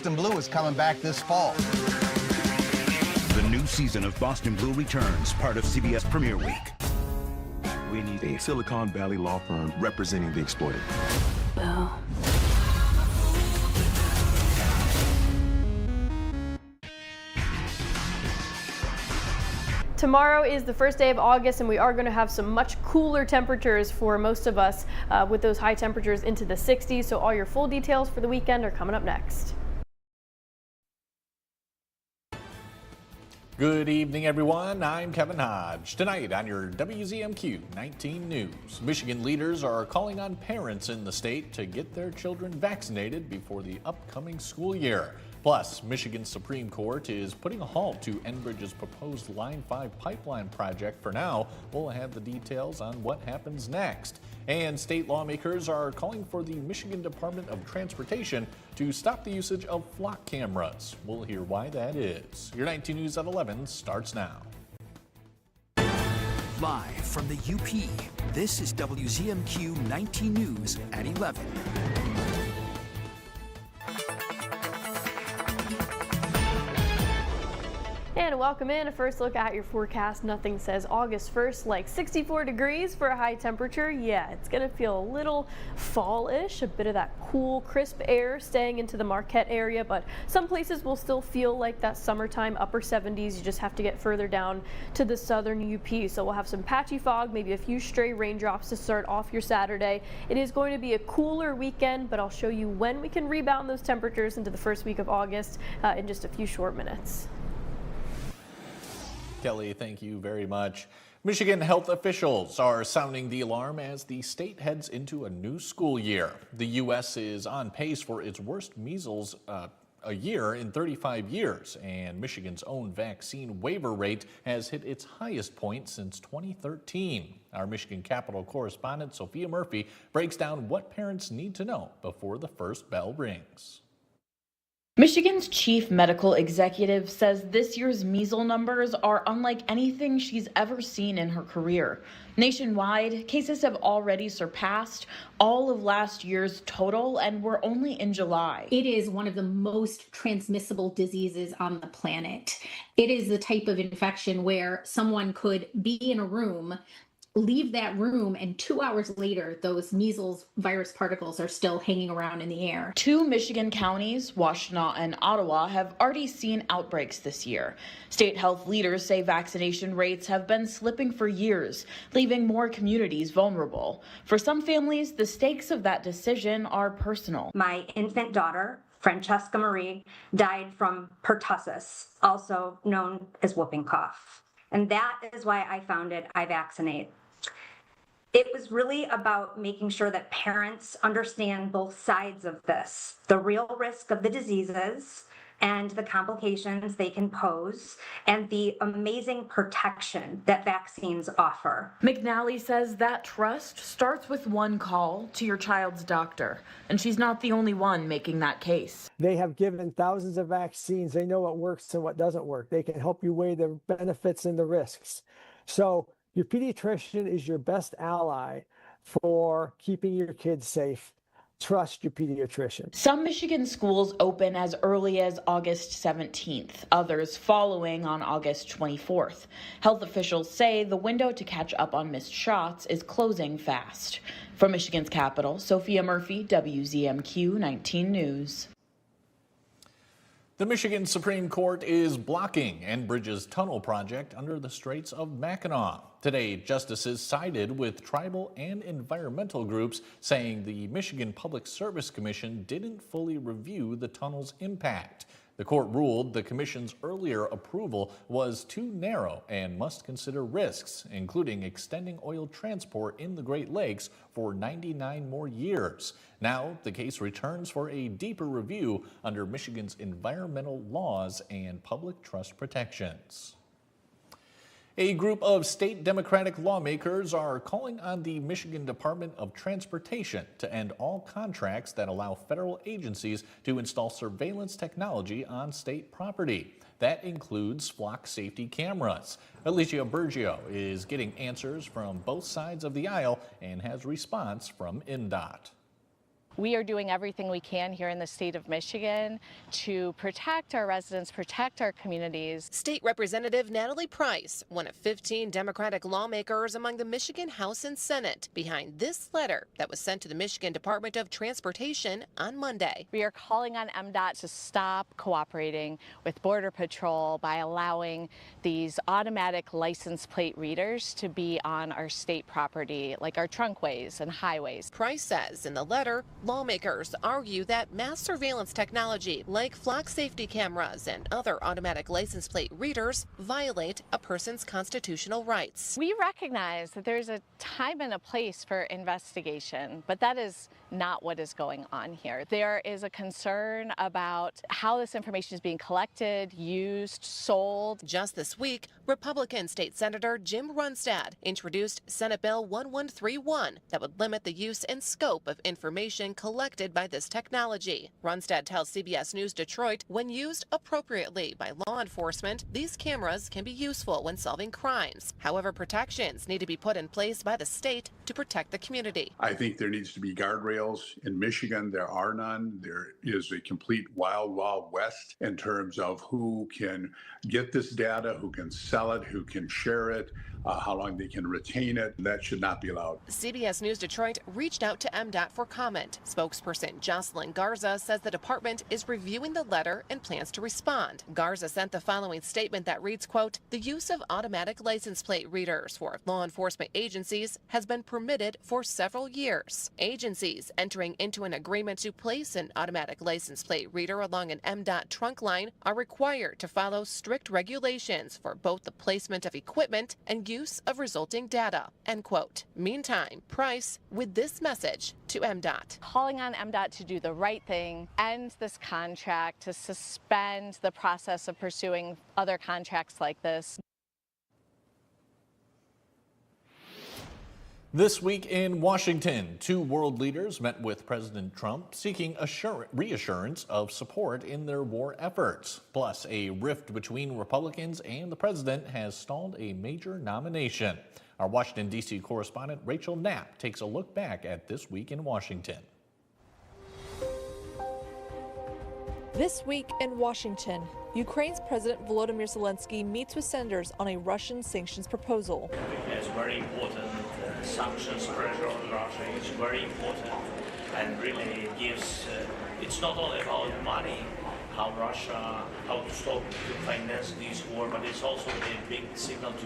Boston Blue is coming back this fall. The new season of Boston Blue returns, part of CBS Premiere Week. We need a Silicon Valley law firm representing the exploited. Boo. Tomorrow is the first day of August, and we are going to have some much cooler temperatures for most of us with those high temperatures into the 60s. So all your full details for the weekend are coming up next. Good evening, everyone. I'm Kevin Hodge. Tonight on your WZMQ 19 News, Michigan leaders are calling on parents in the state to get their children vaccinated before the upcoming school year. Plus, Michigan's Supreme Court is putting a halt to Enbridge's proposed Line 5 pipeline project for now. We'll have the details on what happens next. And state lawmakers are calling for the Michigan Department of Transportation to stop the usage of flock cameras. We'll hear why that is. Your 19 News at 11 starts now. Live from the UP, this is WZMQ 19 News at 11. And welcome in. A first look at your forecast. Nothing says August 1st like 64 degrees for a high temperature. Yeah, it's going to feel a little fall-ish, a bit of that cool, crisp air staying into the Marquette area, but some places will still feel like that summertime upper 70s. You just have to get further down to the southern UP. So we'll have some patchy fog, maybe a few stray raindrops to start off your Saturday. It is going to be a cooler weekend, but I'll show you when we can rebound those temperatures into the first week of August in just a few short minutes. Kelly, thank you very much. Michigan health officials are sounding the alarm as the state heads into a new school year. The U.S. is on pace for its worst measles a year in 35 years, and Michigan's own vaccine waiver rate has hit its highest point since 2013. Our Michigan Capitol correspondent Sophia Murphy breaks down what parents need to know before the first bell rings. Michigan's chief medical executive says this year's measles numbers are unlike anything she's ever seen in her career. Nationwide, cases have already surpassed all of last year's total, and we're only in July. It is one of the most transmissible diseases on the planet. It is the type of infection where someone could be in a room, leave that room, and 2 hours later, those measles virus particles are still hanging around in the air. 2 Michigan counties, Washtenaw and Ottawa, have already seen outbreaks this year. State health leaders say vaccination rates have been slipping for years, leaving more communities vulnerable. For some families, the stakes of that decision are personal. My infant daughter, Francesca Marie, died from pertussis, also known as whooping cough. And that is why I founded I Vaccinate. It was really about making sure that parents understand both sides of this, the real risk of the diseases and the complications they can pose, and the amazing protection that vaccines offer. McNally says that trust starts with one call to your child's doctor, and she's not the only one making that case. They have given thousands of vaccines. They know what works and what doesn't work. They can help you weigh the benefits and the risks. So your pediatrician is your best ally for keeping your kids safe. Trust your pediatrician. Some Michigan schools open as early as August 17th, others following on August 24th. Health officials say the window to catch up on missed shots is closing fast. From Michigan's capital, Sophia Murphy, WZMQ 19 News. The Michigan Supreme Court is blocking Enbridge's tunnel project under the Straits of Mackinac. Today, justices sided with tribal and environmental groups, saying the Michigan Public Service Commission didn't fully review the tunnel's impact. The court ruled the commission's earlier approval was too narrow and must consider risks, including extending oil transport in the Great Lakes for 99 more years. Now, the case returns for a deeper review under Michigan's environmental laws and public trust protections. A group of state Democratic lawmakers are calling on the Michigan Department of Transportation to end all contracts that allow federal agencies to install surveillance technology on state property. That includes flock safety cameras. Alicia Bergio is getting answers from both sides of the aisle and has response from INDOT. We are doing everything we can here in the state of Michigan to protect our residents, protect our communities. State Representative Natalie Price, one of 15 Democratic lawmakers among the Michigan House and Senate, behind this letter that was sent to the Michigan Department of Transportation on Monday. We are calling on MDOT to stop cooperating with Border Patrol by allowing these automatic license plate readers to be on our state property, like our trunkways and highways. Price says in the letter, lawmakers argue that mass surveillance technology like flock safety cameras and other automatic license plate readers violate a person's constitutional rights. We recognize that there's a time and a place for investigation, but that is not what is going on here. There is a concern about how this information is being collected, used, sold. Just this week, Republican State Senator Jim Runstad introduced Senate Bill 1131 that would limit the use and scope of information collected by this technology. Runstad tells CBS News Detroit, when used appropriately by law enforcement, these cameras can be useful when solving crimes. However, protections need to be put in place by the state to protect the community. I think there needs to be guardrails. In Michigan, there are none. There is a complete wild, wild west in terms of who can get this data, who can sell it, who can share it, how long they can retain it. That should not be allowed. CBS News Detroit reached out to MDOT for comment. Spokesperson Jocelyn Garza says the department is reviewing the letter and plans to respond. Garza sent the following statement that reads, quote, the use of automatic license plate readers for law enforcement agencies has been permitted for several years. Agencies entering into an agreement to place an automatic license plate reader along an MDOT trunk line are required to follow strict regulations for both the placement of equipment and use of resulting data, end quote. Meantime, Price with this message to MDOT. Calling on MDOT to do the right thing, end this contract, to suspend the process of pursuing other contracts like this. This week in Washington, 2 world leaders met with President Trump seeking reassurance of support in their war efforts. Plus, a rift between Republicans and the president has stalled a major nomination. Our Washington, D.C. correspondent Rachel Knapp takes a look back at this week in Washington. This week in Washington, Ukraine's President Volodymyr Zelensky meets with senators on a Russian sanctions proposal. It's very important. Sanctions pressure on Russia is very important, and really gives, it's not only about money, how to stop to finance this war, but it's also a big signal to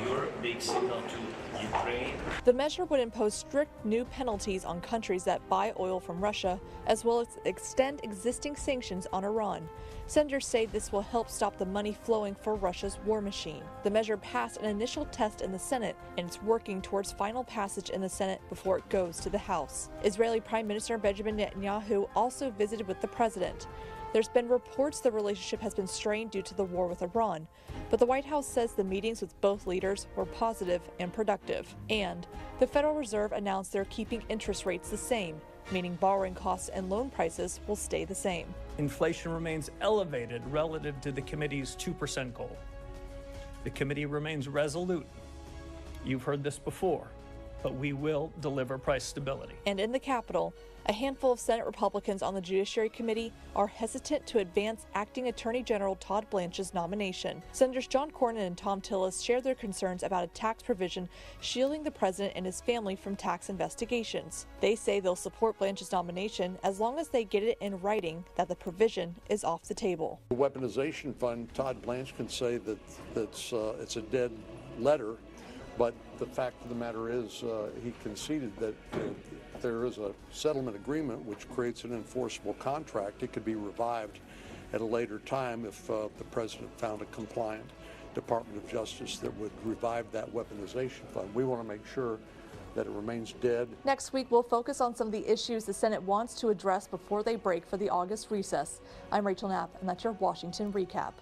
Europe, big signal to Ukraine. The measure would impose strict new penalties on countries that buy oil from Russia, as well as extend existing sanctions on Iran. Senators say this will help stop the money flowing for Russia's war machine. The measure passed an initial test in the Senate, and it's working towards final passage in the Senate before it goes to the House. Israeli Prime Minister Benjamin Netanyahu also visited with the president. There's been reports the relationship has been strained due to the war with Iran, but the White House says the meetings with both leaders were positive and productive. And the Federal Reserve announced they're keeping interest rates the same, meaning borrowing costs and loan prices will stay the same. Inflation remains elevated relative to the committee's 2% goal. The committee remains resolute. You've heard this before, but we will deliver price stability. And in the Capitol, a handful of Senate Republicans on the Judiciary Committee are hesitant to advance Acting Attorney General Todd Blanche's nomination. Senators John Cornyn and Tom Tillis shared their concerns about a tax provision shielding the president and his family from tax investigations. They say they'll support Blanche's nomination as long as they get it in writing that the provision is off the table. The weaponization fund, Todd Blanche can say that it's a dead letter, but the fact of the matter is he conceded that there is a settlement agreement which creates an enforceable contract. It could be revived at a later time if the president found a compliant Department of Justice that would revive that weaponization fund. We want to make sure that it remains dead. Next week, we'll focus on some of the issues the Senate wants to address before they break for the August recess. I'm Rachel Knapp, and that's your Washington Recap.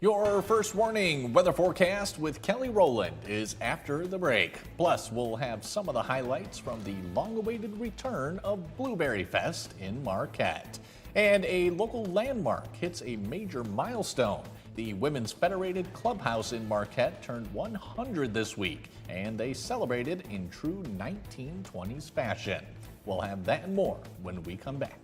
Your first warning weather forecast with Kelly Rowland is after the break. Plus, we'll have some of the highlights from the long-awaited return of Blueberry Fest in Marquette. And a local landmark hits a major milestone The Women's Federated Clubhouse in Marquette turned 100 this week, and they celebrated in true 1920s fashion. We'll have that and more when we come back.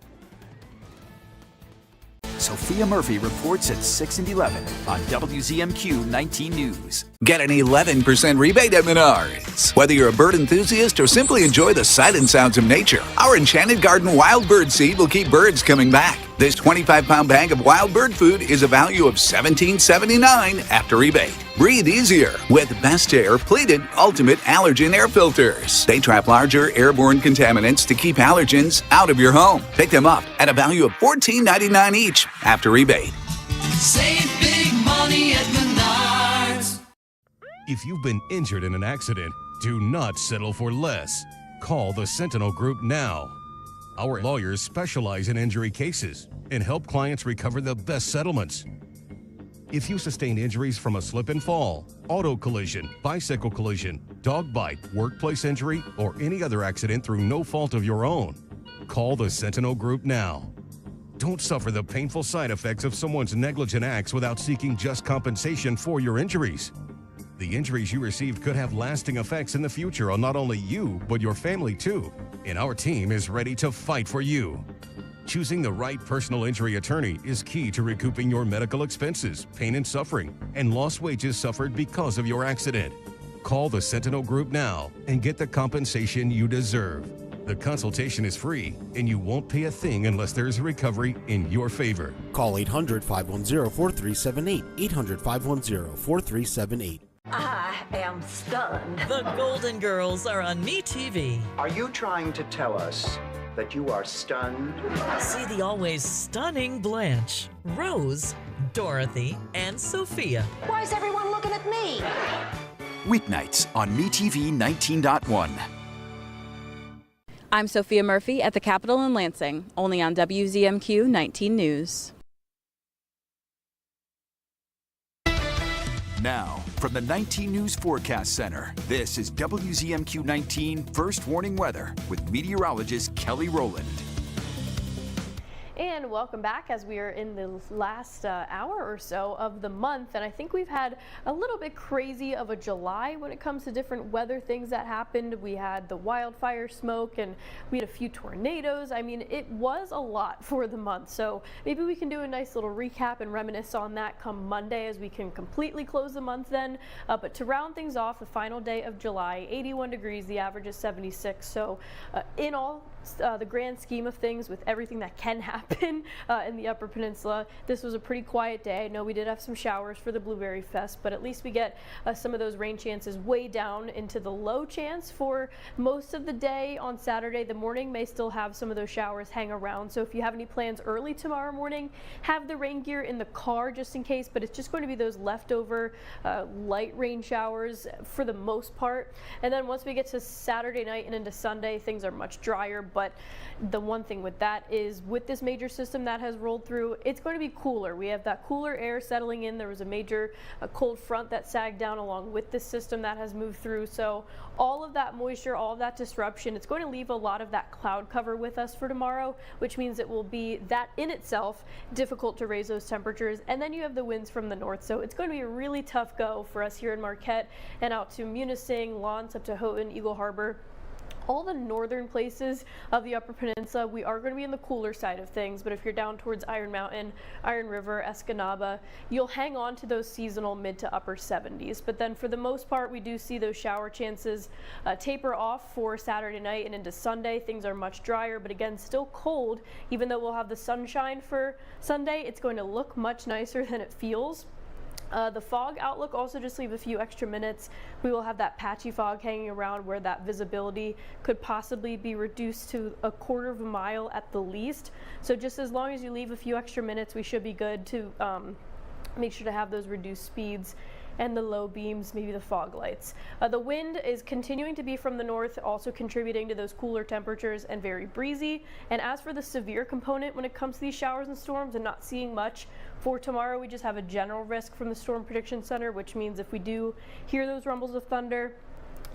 Sophia Murphy reports at 6 and 11 on WZMQ 19 News. Get an 11% rebate at Menards. Whether you're a bird enthusiast or simply enjoy the sight and sounds of nature, our Enchanted Garden Wild Bird Seed will keep birds coming back. This 25-pound bag of wild bird food is a value of $17.79 after rebate. Breathe easier with Best Air Pleated Ultimate Allergen Air Filters. They trap larger airborne contaminants to keep allergens out of your home. Pick them up at a value of $14.99 each after rebate. Save big money at Menards. If you've been injured in an accident, do not settle for less. Call the Sentinel Group now. Our lawyers specialize in injury cases and help clients recover the best settlements. If you sustain injuries from a slip and fall, auto collision, bicycle collision, dog bite, workplace injury, or any other accident through no fault of your own, call the Sentinel Group now. Don't suffer the painful side effects of someone's negligent acts without seeking just compensation for your injuries. The injuries you received could have lasting effects in the future on not only you, but your family too. And our team is ready to fight for you. Choosing the right personal injury attorney is key to recouping your medical expenses, pain and suffering, and lost wages suffered because of your accident. Call the Sentinel Group now and get the compensation you deserve. The consultation is free, and you won't pay a thing unless there is a recovery in your favor. Call 800-510-4378. 800-510-4378. I am stunned. The Golden Girls are on MeTV. Are you trying to tell us that you are stunned? See the always stunning Blanche, Rose, Dorothy, and Sophia. Why is everyone looking at me? Weeknights on MeTV 19.1. I'm Sophia Murphy at the Capitol in Lansing, only on WZMQ 19 News. Now, from the 19 News Forecast Center, this is WZMQ 19 First Warning Weather with meteorologist Kelly Rowland. And welcome back as we are in the last hour or so of the month, and I think we've had a little bit crazy of a July when it comes to different weather things that happened. We had the wildfire smoke and we had a few tornadoes. I mean, it was a lot for the month, so maybe we can do a nice little recap and reminisce on that come Monday as we can completely close the month then. But to round things off, the final day of July, 81 degrees, the average is 76, so in all, the grand scheme of things with everything that can happen in the Upper Peninsula, this was a pretty quiet day. I know we did have some showers for the Blueberry Fest, but at least we get some of those rain chances way down into the low chance for most of the day. On Saturday, the morning may still have some of those showers hang around, so if you have any plans early tomorrow morning, have the rain gear in the car just in case, but it's just going to be those leftover light rain showers for the most part. And then once we get to Saturday night and into Sunday, things are much drier. But the one thing with that is with this major system that has rolled through, it's going to be cooler. We have that cooler air settling in. There was a major cold front that sagged down along with this system that has moved through. So all of that moisture, all of that disruption, it's going to leave a lot of that cloud cover with us for tomorrow, which means it will be that in itself difficult to raise those temperatures. And then you have the winds from the north. So it's going to be a really tough go for us here in Marquette and out to Munising, Lawrence, up to Houghton, Eagle Harbor. All the northern places of the Upper Peninsula, we are going to be in the cooler side of things, but if you're down towards Iron Mountain, Iron River, Escanaba, you'll hang on to those seasonal mid to upper 70s. But then for the most part, we do see those shower chances taper off for Saturday night and into Sunday. Things are much drier, but again, still cold. Even though we'll have the sunshine for Sunday, it's going to look much nicer than it feels. The fog outlook also just leave a few extra minutes. We will have that patchy fog hanging around where that visibility could possibly be reduced to a quarter of a mile at the least. So just as long as you leave a few extra minutes, we should be good to make sure to have those reduced speeds and the low beams, maybe the fog lights. The wind is continuing to be from the north, also contributing to those cooler temperatures and very breezy. And as for the severe component when it comes to these showers and storms, and not seeing much for tomorrow, we just have a general risk from the Storm Prediction Center, which means if we do hear those rumbles of thunder,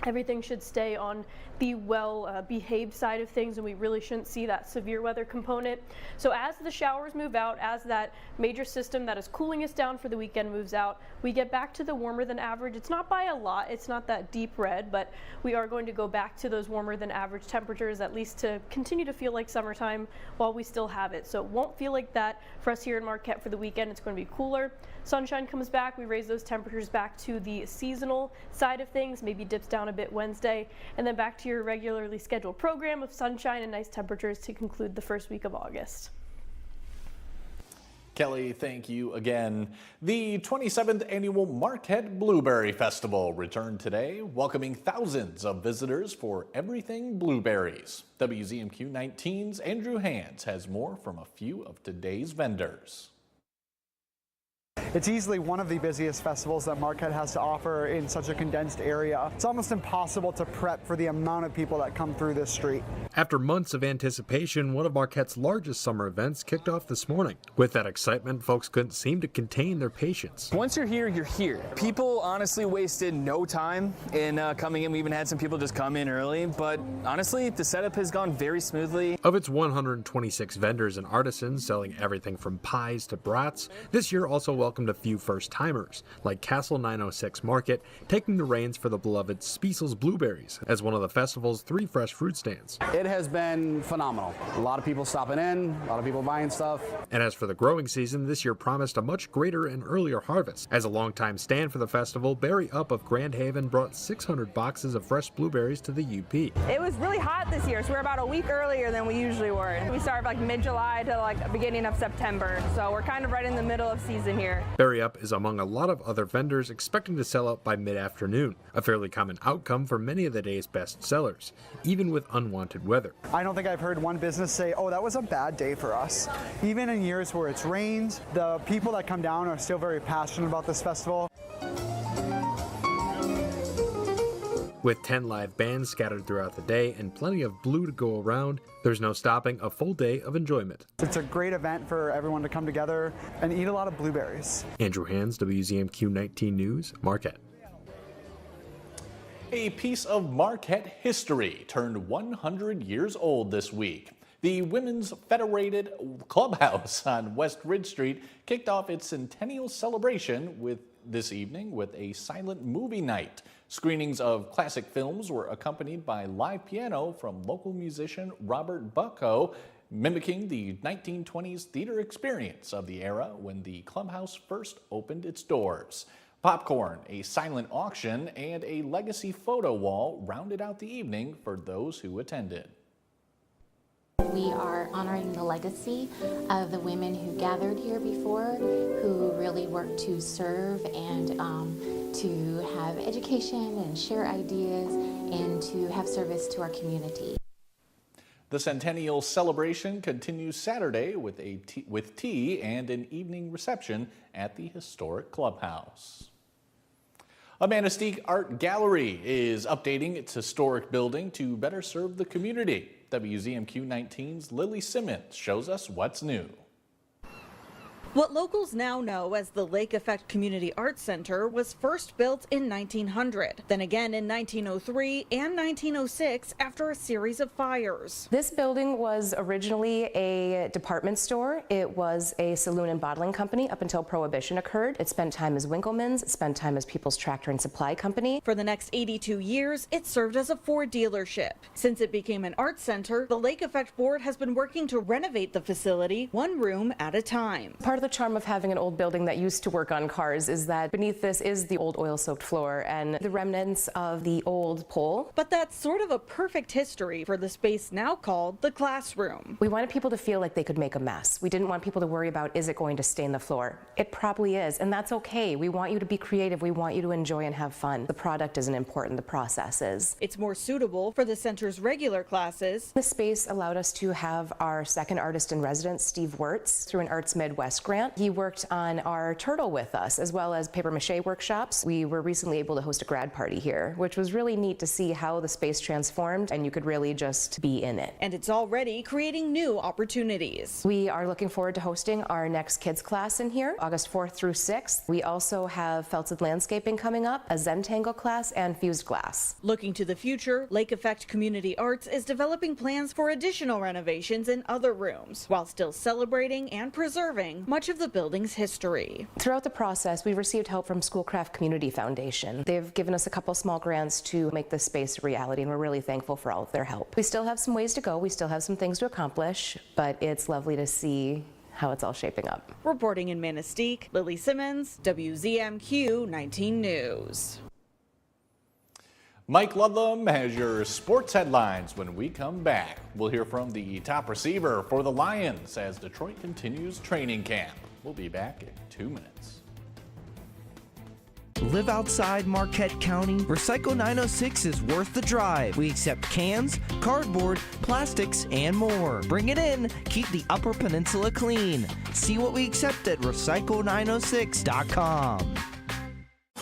Everything should stay on the well-behaved side of things, and we really shouldn't see that severe weather component. So as the showers move out, as that major system that is cooling us down for the weekend moves out, we get back to the warmer than average. It's not by a lot, it's not that deep red, but we are going to go back to those warmer than average temperatures, at least to continue to feel like summertime while we still have it. So it won't feel like that for us here in Marquette for the weekend. It's going to be cooler. Sunshine comes back, we raise those temperatures back to the seasonal side of things, maybe dips down a bit Wednesday, and then back to your regularly scheduled program of sunshine and nice temperatures to conclude the first week of August. Kelly, thank you again. The 27th annual Marquette Blueberry Festival returned today, welcoming thousands of visitors for everything blueberries. WZMQ 19's Andrew Hands has more from a few of today's vendors. It's easily one of the busiest festivals that Marquette has to offer in such a condensed area. It's almost impossible to prep for the amount of people that come through this street. After months of anticipation, one of Marquette's largest summer events kicked off this morning. With that excitement, folks couldn't seem to contain their patience. Once you're here, you're here. People honestly wasted no time in coming in. We even had some people just come in early, but honestly, the setup has gone very smoothly. Of its 126 vendors and artisans selling everything from pies to brats, this year also welcomed a few first-timers, like Castle 906 Market, taking the reins for the beloved Spiesel's Blueberries as one of the festival's 3 fresh fruit stands. It has been phenomenal. A lot of people stopping in, a lot of people buying stuff. And as for the growing season, this year promised a much greater and earlier harvest. As a longtime stand for the festival, Barry Up of Grand Haven brought 600 boxes of fresh blueberries to the UP. It was really hot this year, so we're about a week earlier than we usually were. We started like mid-July to like beginning of September, so we're kind of right in the middle of season here. Barry Up is among a lot of other vendors expecting to sell out by mid-afternoon, a fairly common outcome for many of the day's best sellers, even with unwanted weather. I don't think I've heard one business say, oh, that was a bad day for us. Even in years where it's rained, the people that come down are still very passionate about this festival. With 10 live bands scattered throughout the day and plenty of blue to go around, there's no stopping a full day of enjoyment. It's a great event for everyone to come together and eat a lot of blueberries. Andrew Hands, WZMQ 19 News, Marquette. A piece of Marquette history turned 100 years old this week. The Women's Federated Clubhouse on West Ridge Street kicked off its centennial celebration this evening with a silent movie night. Screenings of classic films were accompanied by live piano from local musician Robert Bucko, mimicking the 1920s theater experience of the era when the clubhouse first opened its doors. Popcorn, a silent auction, and a legacy photo wall rounded out the evening for those who attended. We are honoring the legacy of the women who gathered here before, who really worked to serve and to have education and share ideas and to have service to our community. The centennial celebration continues Saturday with tea and an evening reception at the historic clubhouse. A Manistee Art Gallery is updating its historic building to better serve the community. WZMQ 19's Lily Simmons shows us what's new. What locals now know as the Lake Effect Community Arts Center was first built in 1900, then again in 1903 and 1906 after a series of fires. This building was originally a department store. It was a saloon and bottling company up until Prohibition occurred. It spent time as Winkleman's, it spent time as People's Tractor and Supply Company. For the next 82 years, it served as a Ford dealership. Since it became an art center, the Lake Effect Board has been working to renovate the facility one room at a time. Part of the charm of having an old building that used to work on cars is that beneath this is the old oil-soaked floor and the remnants of the old pole. But that's sort of a perfect history for the space now called the classroom. We wanted people to feel like they could make a mess. We didn't want people to worry about, is it going to stain the floor? It probably is, and that's okay. We want you to be creative. We want you to enjoy and have fun. The product isn't important, the process is. It's more suitable for the center's regular classes. The space allowed us to have our second artist in residence, Steve Wirtz, through an Arts Midwest grant. He worked on our turtle with us, as well as paper mache workshops. We were recently able to host a grad party here, which was really neat to see how the space transformed and you could really just be in it. And it's already creating new opportunities. We are looking forward to hosting our next kids class in here, August 4th through 6th. We also have felted landscaping coming up, a Zentangle class, and fused glass. Looking to the future, Lake Effect Community Arts is developing plans for additional renovations in other rooms, while still celebrating and preserving much of the building's history. Throughout the process, we received help from Schoolcraft Community Foundation. They've given us a couple small grants to make this space a reality, and we're really thankful for all of their help. We still have some ways to go. We still have some things to accomplish, but it's lovely to see how it's all shaping up. Reporting in Manistee, Lily Simmons, WZMQ 19 News. Mike Ludlam has your sports headlines when we come back. We'll hear from the top receiver for the Lions as Detroit continues training camp. We'll be back in 2 minutes. Live outside Marquette County? Recycle 906 is worth the drive. We accept cans, cardboard, plastics, and more. Bring it in. Keep the Upper Peninsula clean. See what we accept at recycle906.com.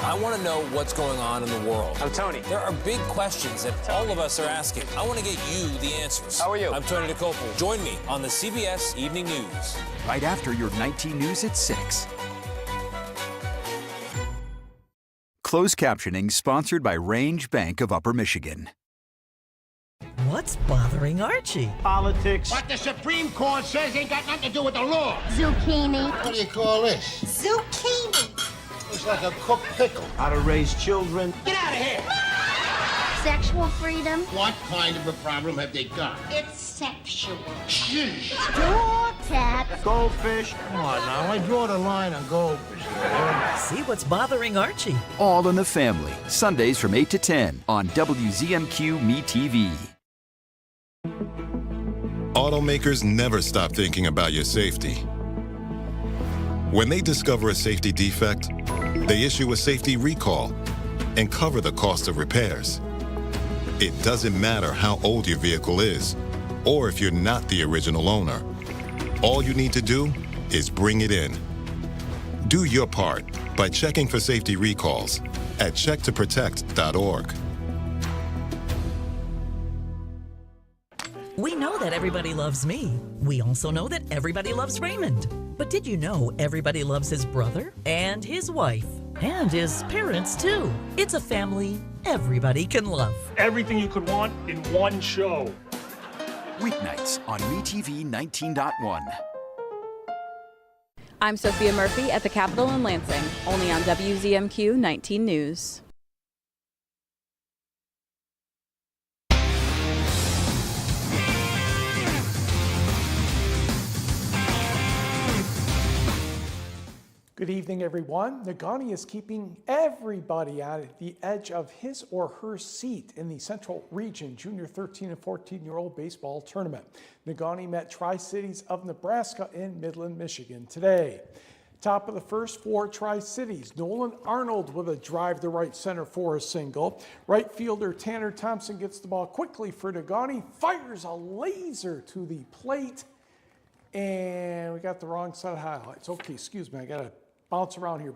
I want to know what's going on in the world. I'm Tony. There are big questions that all of us are asking. I want to get you the answers. How are you? I'm Tony DeCopel. Join me on the CBS Evening News. Right after your 19 News at 6. Closed captioning sponsored by Range Bank of Upper Michigan. What's bothering Archie? Politics. What the Supreme Court says ain't got nothing to do with the law. Zucchini. What do you call this? Zucchini. Looks like a cooked pickle. How to raise children. Get out of here! Sexual freedom. What kind of a problem have they got? It's sexual. Jeez. Door cats. Goldfish. Come on now, I draw the line on goldfish. See what's bothering Archie. All in the Family. Sundays from 8 to 10 on WZMQ Me TV. Automakers never stop thinking about your safety. When they discover a safety defect, they issue a safety recall and cover the cost of repairs. It doesn't matter how old your vehicle is or if you're not the original owner. All you need to do is bring it in. Do your part by checking for safety recalls at checktoprotect.org. We know that everybody loves me. We also know that everybody loves Raymond. But did you know everybody loves his brother and his wife and his parents too? It's a family everybody can love. Everything you could want in one show. Weeknights on MeTV 19.1. I'm Sophia Murphy at the Capitol in Lansing, only on WZMQ 19 News. Good evening, everyone. Nagani is keeping everybody at the edge of his or her seat in the Central Region Junior 13 and 14-year-old baseball tournament. Nagani met Tri-Cities of Nebraska in Midland, Michigan today. Top of the first for Tri-Cities, Nolan Arnold with a drive to right center for a single. Right fielder Tanner Thompson gets the ball quickly for Nagani, fires a laser to the plate, and we got the wrong set of highlights. Okay, excuse me, I got to bounce around here.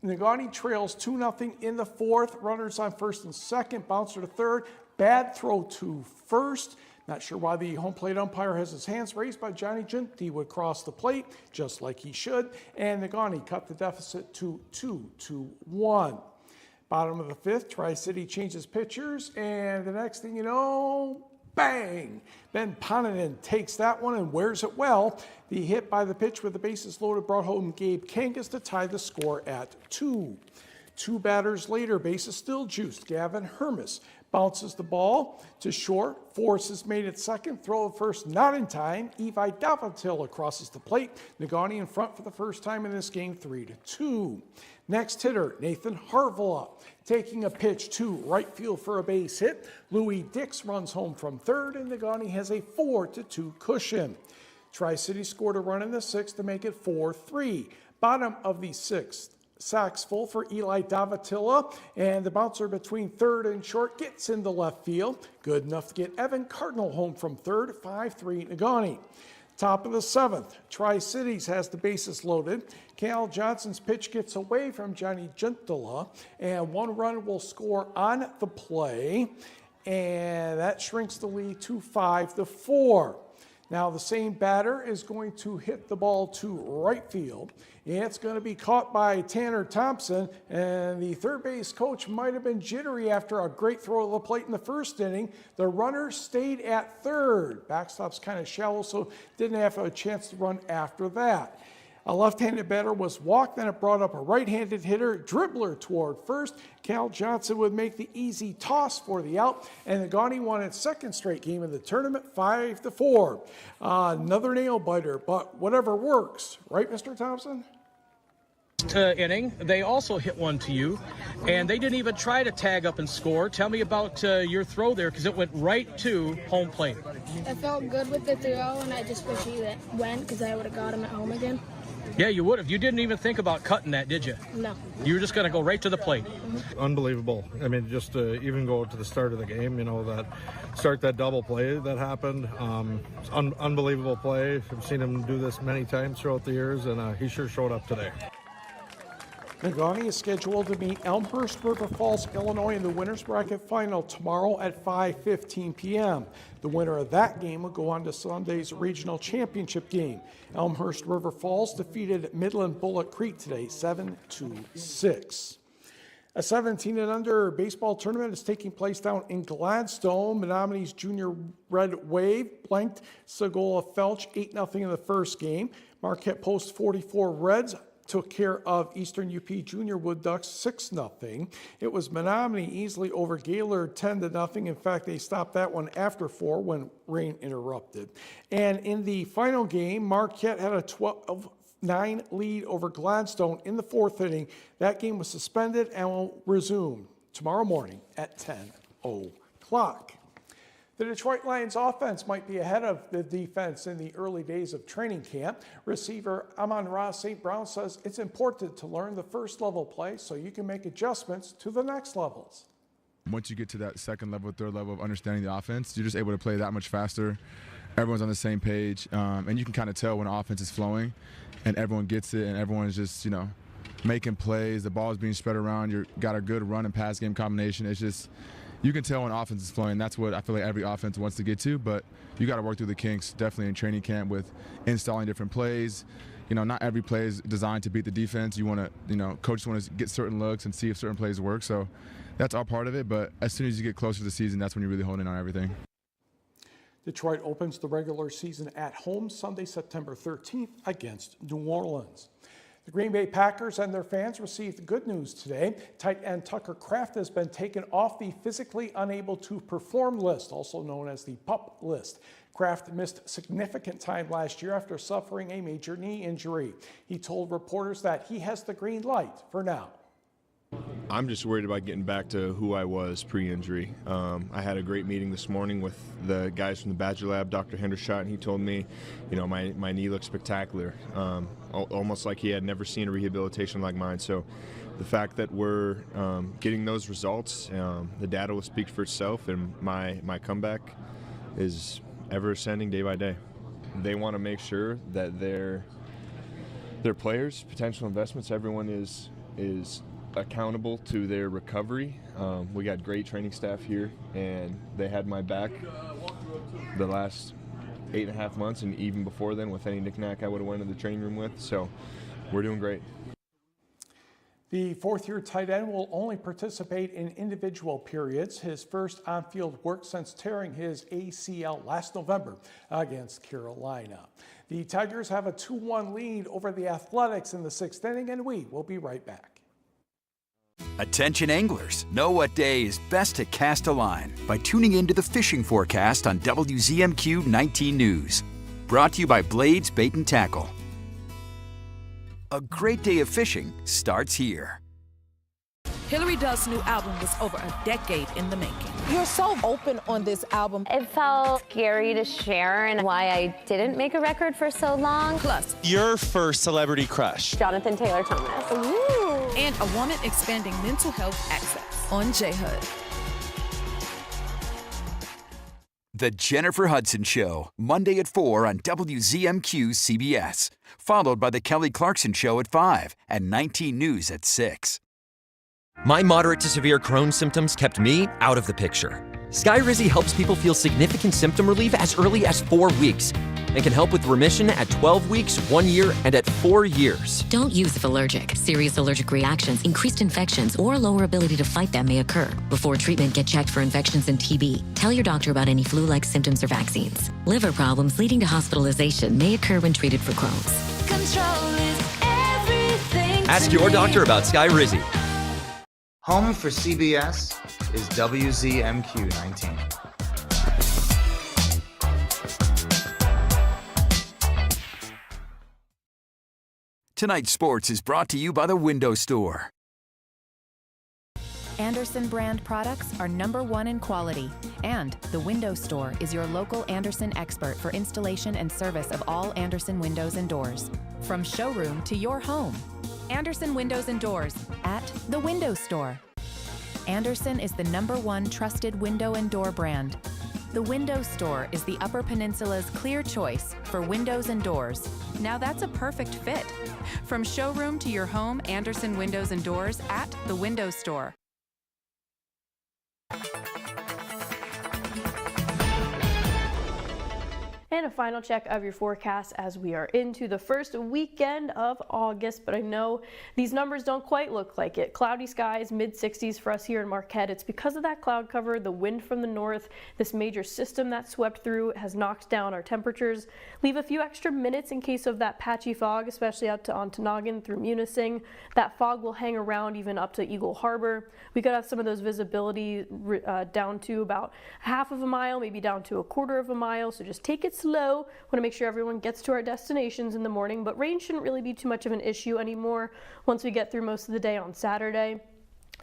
Nagani trails 2-0 in the fourth. Runners on first and second. Bouncer to third. Bad throw to first. Not sure why the home plate umpire has his hands raised by Johnny Gent. He would cross the plate just like he should. And Nagani cut the deficit to 2-1. Bottom of the fifth, Tri-City changes pitchers. And the next thing you know, bang! Ben Ponanen takes that one and wears it well. The hit by the pitch with the bases loaded brought home Gabe Kangas to tie the score at 2. Two batters later, bases still juiced. Gavin Hermes bounces the ball to short. Force is made at second. Throw at first, not in time. Evi Davatilla crosses the plate. Nagani in front for the first time in this game, 3-2. Next hitter, Nathan Harvilla, taking a pitch to right field for a base hit. Louis Dix runs home from third, and Nagani has a 4-2 cushion. Tri-City scored a run in the sixth to make it 4-3. Bottom of the sixth, sacks full for Eli Davatilla, and the bouncer between third and short gets into left field. Good enough to get Evan Cardinal home from third, 5-3 Nagani. Top of the 7th, Tri-Cities has the bases loaded. Cal Johnson's pitch gets away from Johnny Gentila, and 1 run will score on the play, and that shrinks the lead to 5-4. Now the same batter is going to hit the ball to right field. It's going to be caught by Tanner Thompson, and the third base coach might have been jittery after a great throw to the plate in the first inning. The runner stayed at third. Backstop's kind of shallow, so didn't have a chance to run after that. A left-handed batter was walked, then it brought up a right-handed hitter, dribbler toward first. Cal Johnson would make the easy toss for the out, and the Gawney won its second straight game of the tournament, 5-4. Another nail-biter, but whatever works. Right, Mr. Thompson? Inning, they also hit one to you, and they didn't even try to tag up and score. Tell me about your throw there, because it went right to home plate. I felt good with the throw, and I just wish he went, because I would have got him at home again. Yeah, you would have. You didn't even think about cutting that, did you? No. You were just going to go right to the plate. Unbelievable. I mean, just to even go to the start of the game, that double play that happened. It's unbelievable play. I've seen him do this many times throughout the years, and he sure showed up today. Negaunee is scheduled to meet Elmhurst River Falls, Illinois in the winner's bracket final tomorrow at 5:15 p.m. The winner of that game will go on to Sunday's regional championship game. Elmhurst River Falls defeated Midland Bullock Creek today 7-6. A 17 and under baseball tournament is taking place down in Gladstone. Menominee's Junior Red Wave blanked Segola Felch 8-0 in the first game. Marquette Post 44 Reds took care of Eastern UP Junior Wood Ducks 6-0. It was Menominee easily over Gaylord 10-0. In fact, they stopped that one after 4 when rain interrupted. And in the final game, Marquette had a 12-9 lead over Gladstone in the 4th inning. That game was suspended and will resume tomorrow morning at 10:00. The Detroit Lions offense might be ahead of the defense in the early days of training camp. Receiver Amon-Ra St. Brown says it's important to learn the first level play so you can make adjustments to the next levels. Once you get to that second level, third level of understanding the offense, you're just able to play that much faster. Everyone's on the same page, and you can kind of tell when offense is flowing and everyone gets it and everyone is just, making plays. The ball is being spread around. You've got a good run and pass game combination. It's just, you can tell when offense is flowing. That's what I feel like every offense wants to get to, but you got to work through the kinks definitely in training camp with installing different plays. Not every play is designed to beat the defense. You want to, coaches want to get certain looks and see if certain plays work. So that's all part of it, but as soon as you get closer to the season, that's when you really hone in on everything. Detroit opens the regular season at home Sunday, September 13th against New Orleans. The Green Bay Packers and their fans received good news today. Tight end Tucker Kraft has been taken off the physically unable to perform list, also known as the PUP list. Kraft missed significant time last year after suffering a major knee injury. He told reporters that he has the green light for now. I'm just worried about getting back to who I was pre-injury. I had a great meeting this morning with the guys from the Badger Lab, Dr. Hendershot, and he told me, my knee looks spectacular, almost like he had never seen a rehabilitation like mine. So the fact that we're getting those results, the data will speak for itself, and my comeback is ever ascending day by day. They want to make sure that their players, potential investments, everyone is accountable to their recovery. We got great training staff here, and they had my back the last 8.5 months, and even before then with any knick-knack I would have went to the training room with. So we're doing great. The fourth-year tight end will only participate in individual periods, his first on-field work since tearing his ACL last November against Carolina. The Tigers have a 2-1 lead over the Athletics in the 6th inning, and we will be right back. Attention anglers, know what day is best to cast a line by tuning into the fishing forecast on WZMQ 19 News. Brought to you by Blades Bait and Tackle. A great day of fishing starts here. Hillary Duff's new album was over a decade in the making. You're so open on this album. It felt scary to share and why I didn't make a record for so long. Plus, your first celebrity crush. Jonathan Taylor Thomas. Ooh. And a woman expanding mental health access on J-Hood. The Jennifer Hudson Show, Monday at 4 on WZMQ CBS. Followed by The Kelly Clarkson Show at 5 and 19 News at 6. My moderate to severe Crohn's symptoms kept me out of the picture. Skyrizi helps people feel significant symptom relief as early as 4 weeks and can help with remission at 12 weeks, 1 year, and at 4 years. Don't use if allergic. Serious allergic reactions, increased infections, or lower ability to fight them may occur. Before treatment, get checked for infections and TB. Tell your doctor about any flu-like symptoms or vaccines. Liver problems leading to hospitalization may occur when treated for Crohn's. Control is everything. Ask your doctor about Skyrizi. Home for CBS is WZMQ 19. Tonight's sports is brought to you by the Window Store. Andersen brand products are #1 in quality, and the Window Store is your local Andersen expert for installation and service of all Andersen windows and doors. From showroom to your home, Andersen Windows and Doors at the Window Store. Andersen is the #1 trusted window and door brand. The Window Store is the Upper Peninsula's clear choice for windows and doors. Now that's a perfect fit. From showroom to your home, Andersen Windows and Doors at the Window Store. And a final check of your forecast as we are into the first weekend of August, but I know these numbers don't quite look like it. Cloudy skies, mid-60s for us here in Marquette. It's because of that cloud cover, the wind from the north, this major system that swept through has knocked down our temperatures. Leave a few extra minutes in case of that patchy fog, especially out to Ontonagon through Munising. That fog will hang around even up to Eagle Harbor. We could have some of those visibility down to about half of a mile, maybe down to a quarter of a mile, so just take it slow. Want to make sure everyone gets to our destinations in the morning, but rain shouldn't really be too much of an issue anymore once we get through most of the day on Saturday.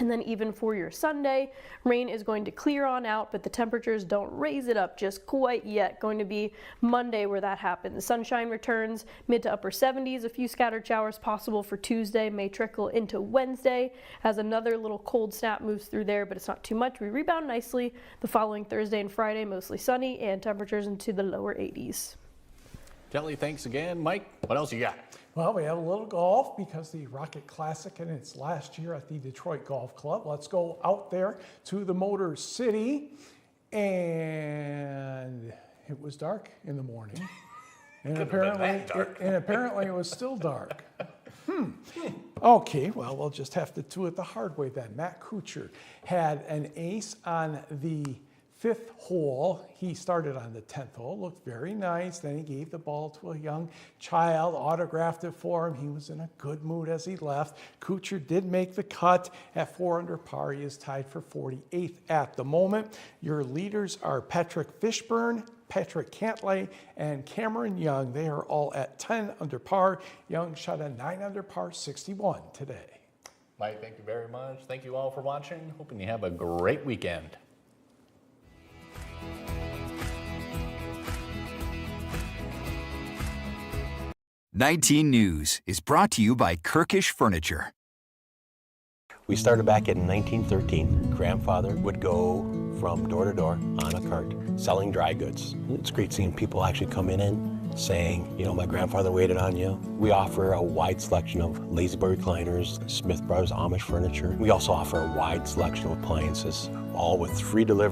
And then even for your Sunday, rain is going to clear on out, but the temperatures don't raise it up just quite yet. Going to be Monday where that happens. Sunshine returns, mid to upper 70s, a few scattered showers possible for Tuesday, may trickle into Wednesday as another little cold snap moves through there, but it's not too much. We rebound nicely the following Thursday and Friday, mostly sunny and temperatures into the lower 80s. Kelly, thanks again. Mike, what else you got? Well, we have a little golf because the Rocket Classic in its last year at the Detroit Golf Club. Let's go out there to the Motor City. And it was dark in the morning. And apparently it was still dark. Okay, well, we'll just have to do it the hard way then. Matt Kuchar had an ace on the 5th hole. He started on the 10th hole, looked very nice. Then he gave the ball to a young child, autographed it for him. He was in a good mood as he left. Kuchar did make the cut at 4 under par. He is tied for 48th at the moment. Your leaders are Patrick Fishburne, Patrick Cantlay, and Cameron Young. They are all at 10 under par. Young shot a 9 under par 61 today. Mike, thank you very much. Thank you all for watching. Hoping you have a great weekend. 19 News is brought to you by Kirkish Furniture. We started back in 1913. Grandfather would go from door to door on a cart selling dry goods. It's great seeing people actually come in saying, you know, my grandfather waited on you. We offer a wide selection of La-Z-Boy recliners, Smith Brothers Amish furniture. We also offer a wide selection of appliances, all with free delivery.